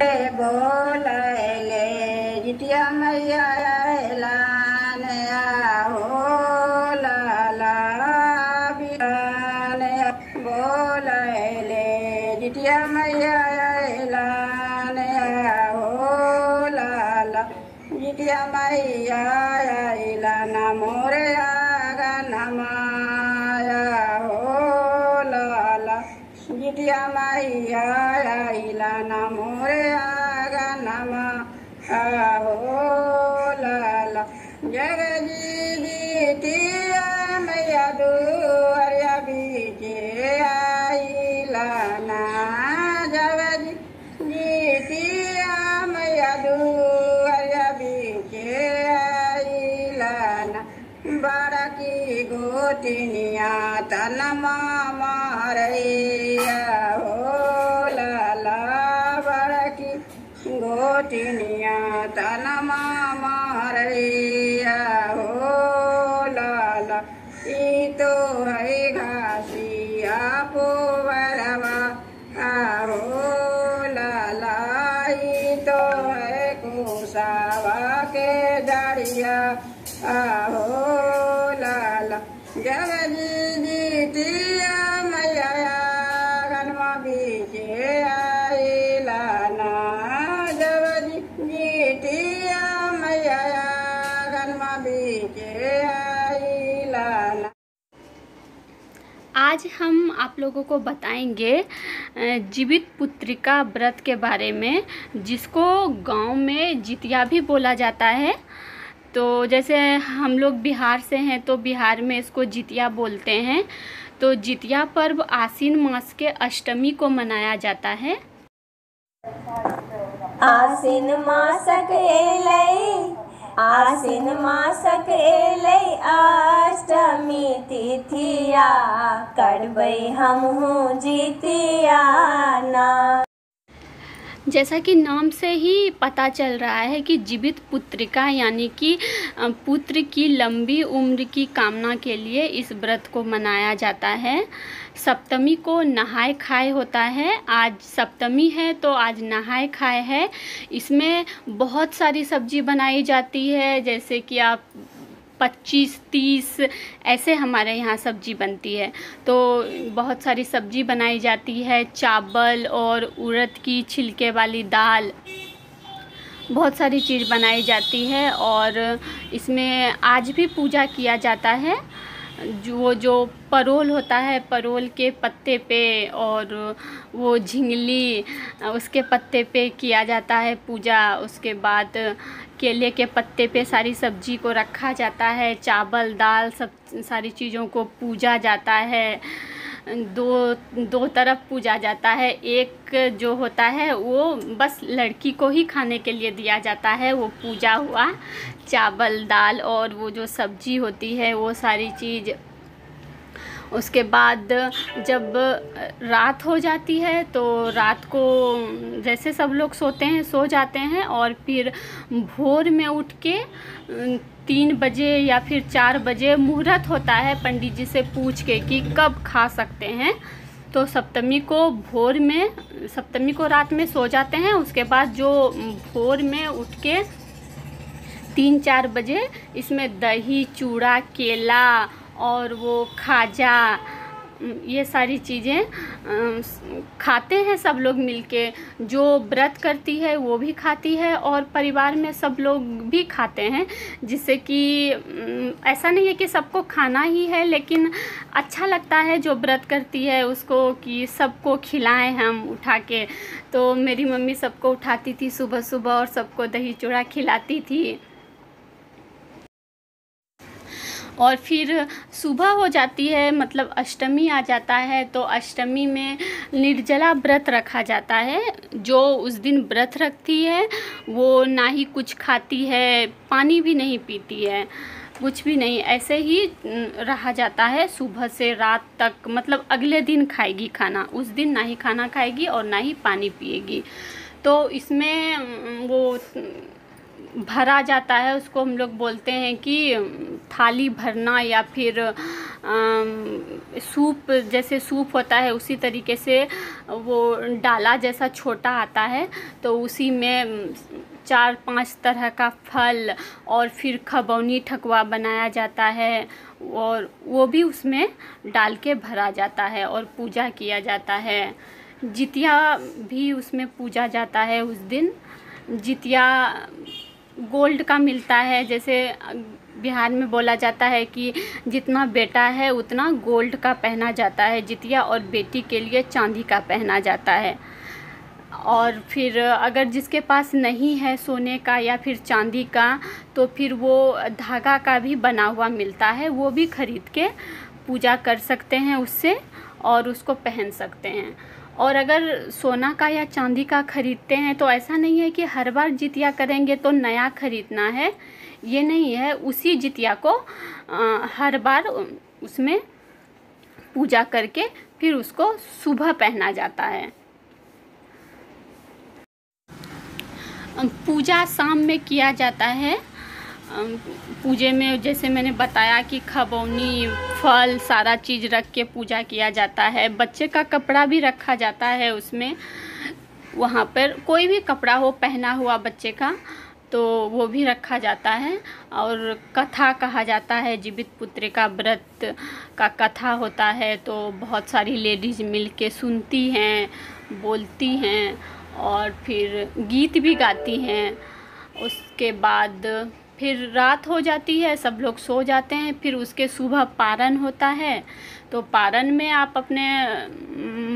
बोलैले जितिया मैया ऐलान हो लाला बिहान बोलैले जितिया मैया ऐलान हो लाला जितिया मैया ऐलान मोरे आगन माया हो लाला जितिया मैया ऐलान मोरे आगन हो लाला जगजी जितिया मैया दुआरिया बीचे ऐलाना जगजी जितिया मैया दुआरिया बीचे ऐलाना बड़ा की गोतिनिया तन मारैया हो लाला बड़ा की गोतिनिया तन मारैया हो लाला ई तो है घासिया पोवरवा हो लाला ई तो है कुसावा के जड़िया हो लाला जगजी जितिया मैया गनमा बीचे ऐलाना जगजी जितिया मैया गनमा बीचे ऐलाना। आज हम आप लोगों को बताएंगे जीवित पुत्रिका व्रत के बारे में, जिसको गांव में जितिया भी बोला जाता है। तो जैसे हम लोग बिहार से हैं तो बिहार में इसको जितिया बोलते हैं। तो जितिया पर्व आश्विन मास के अष्टमी को मनाया जाता है। आश्विन मासक एलै आश्विन मासक एलै अष्टमी तिथिया करबै हमहूँ जितिया ना। जैसा कि नाम से ही पता चल रहा है कि जीवित पुत्रिका यानी कि पुत्र की लंबी उम्र की कामना के लिए इस व्रत को मनाया जाता है। सप्तमी को नहाय खाए होता है। आज सप्तमी है तो आज नहाय खाए है। इसमें बहुत सारी सब्जी बनाई जाती है, जैसे कि आप 25-30 ऐसे हमारे यहाँ सब्जी बनती है। तो बहुत सारी सब्जी बनाई जाती है, चावल और उड़द की छिलके वाली दाल, बहुत सारी चीज़ बनाई जाती है। और इसमें आज भी पूजा किया जाता है। जो परोल होता है, परोल के पत्ते पे और वो झिंगली उसके पत्ते पे किया जाता है पूजा। उसके बाद केले के पत्ते पे सारी सब्जी को रखा जाता है, चावल दाल सब सारी चीज़ों को पूजा जाता है। दो तरफ पूजा जाता है। एक जो होता है वो बस लड़की को ही खाने के लिए दिया जाता है, वो पूजा हुआ चावल दाल और वो जो सब्जी होती है वो सारी चीज़। उसके बाद जब रात हो जाती है तो रात को जैसे सब लोग सोते हैं सो जाते हैं, और फिर भोर में उठ के 3 बजे या फिर 4 बजे मुहूर्त होता है पंडित जी से पूछ के कि कब खा सकते हैं। तो सप्तमी को रात में सो जाते हैं। उसके बाद जो भोर में उठ के 3-4 बजे इसमें दही चूड़ा केला और वो खाजा ये सारी चीज़ें खाते हैं सब लोग मिलके। जो व्रत करती है वो भी खाती है और परिवार में सब लोग भी खाते हैं, जिससे कि ऐसा नहीं है कि सबको खाना ही है, लेकिन अच्छा लगता है जो व्रत करती है उसको कि सबको खिलाएं हम उठा के। तो मेरी मम्मी सबको उठाती थी सुबह सुबह और सबको दही चूड़ा खिलाती थी। और फिर सुबह हो जाती है, मतलब अष्टमी आ जाता है, तो अष्टमी में निर्जला व्रत रखा जाता है। जो उस दिन व्रत रखती है वो ना ही कुछ खाती है, पानी भी नहीं पीती है, कुछ भी नहीं, ऐसे ही रहा जाता है सुबह से रात तक। मतलब अगले दिन खाएगी खाना, उस दिन ना ही खाना खाएगी और ना ही पानी पिएगी। तो इसमें वो भरा जाता है, उसको हम लोग बोलते हैं कि थाली भरना, या फिर सूप, जैसे सूप होता है उसी तरीके से वो डाला जैसा छोटा आता है, तो उसी में 4-5 तरह का फल और फिर खबौनी ठकुआ बनाया जाता है, और वो भी उसमें डाल के भरा जाता है और पूजा किया जाता है। जितिया भी उसमें पूजा जाता है उस दिन। जितिया गोल्ड का मिलता है, जैसे बिहार में बोला जाता है कि जितना बेटा है उतना गोल्ड का पहना जाता है जितिया, और बेटी के लिए चांदी का पहना जाता है। और फिर अगर जिसके पास नहीं है सोने का या फिर चांदी का, तो फिर वो धागा का भी बना हुआ मिलता है, वो भी खरीद के पूजा कर सकते हैं उससे, और उसको पहन सकते हैं। और अगर सोना का या चांदी का खरीदते हैं तो ऐसा नहीं है कि हर बार जितिया करेंगे तो नया खरीदना है, ये नहीं है। उसी जितिया को हर बार उसमें पूजा करके फिर उसको सुबह पहना जाता है। पूजा शाम में किया जाता है। पूजे में जैसे मैंने बताया कि खबौनी, फल, सारा चीज़ रख के पूजा किया जाता है। बच्चे का कपड़ा भी रखा जाता है उसमें, वहाँ पर कोई भी कपड़ा हो पहना हुआ बच्चे का, तो वो भी रखा जाता है। और कथा कहा जाता है, जीवित पुत्रिका व्रत का कथा होता है, तो बहुत सारी लेडीज़ मिल के सुनती हैं, बोलती हैं और फिर गीत भी गाती हैं। उसके बाद फिर रात हो जाती है, सब लोग सो जाते हैं। फिर उसके सुबह पारण होता है, तो पारण में आप अपने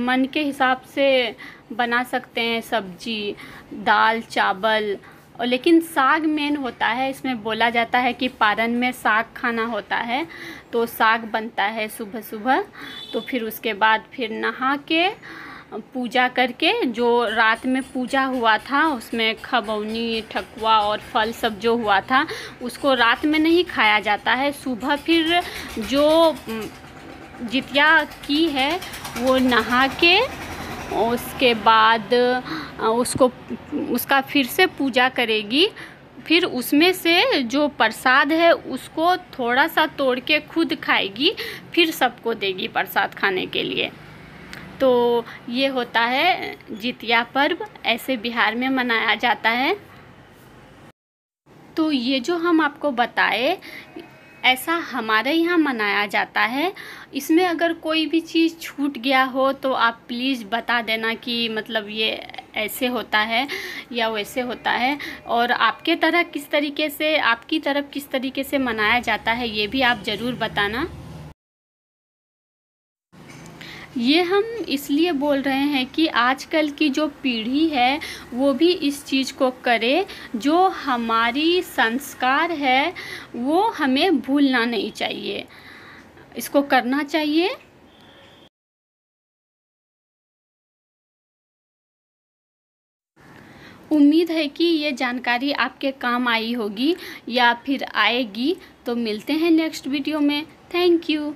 मन के हिसाब से बना सकते हैं, सब्जी, दाल, चावल, और लेकिन साग मेन होता है। इसमें बोला जाता है कि पारण में साग खाना होता है, तो साग बनता है सुबह सुबह। तो फिर उसके बाद फिर नहा के पूजा करके, जो रात में पूजा हुआ था उसमें खबौनी, ठकुआ और फल सब जो हुआ था, उसको रात में नहीं खाया जाता है। सुबह फिर जो जितिया की है वो नहा के उसके बाद उसका फिर से पूजा करेगी। फिर उसमें से जो प्रसाद है उसको थोड़ा सा तोड़ के खुद खाएगी, फिर सबको देगी प्रसाद खाने के लिए। तो ये होता है जितिया पर्व, ऐसे बिहार में मनाया जाता है। तो ये जो हम आपको बताए, ऐसा हमारे यहाँ मनाया जाता है। इसमें अगर कोई भी चीज़ छूट गया हो तो आप प्लीज़ बता देना कि मतलब ये ऐसे होता है या वैसे होता है, और आपकी तरफ किस तरीके से मनाया जाता है ये भी आप ज़रूर बताना। ये हम इसलिए बोल रहे हैं कि आजकल की जो पीढ़ी है वो भी इस चीज़ को करे, जो हमारी संस्कार है वो हमें भूलना नहीं चाहिए, इसको करना चाहिए। उम्मीद है कि ये जानकारी आपके काम आई होगी या फिर आएगी। तो मिलते हैं नेक्स्ट वीडियो में। Thank you.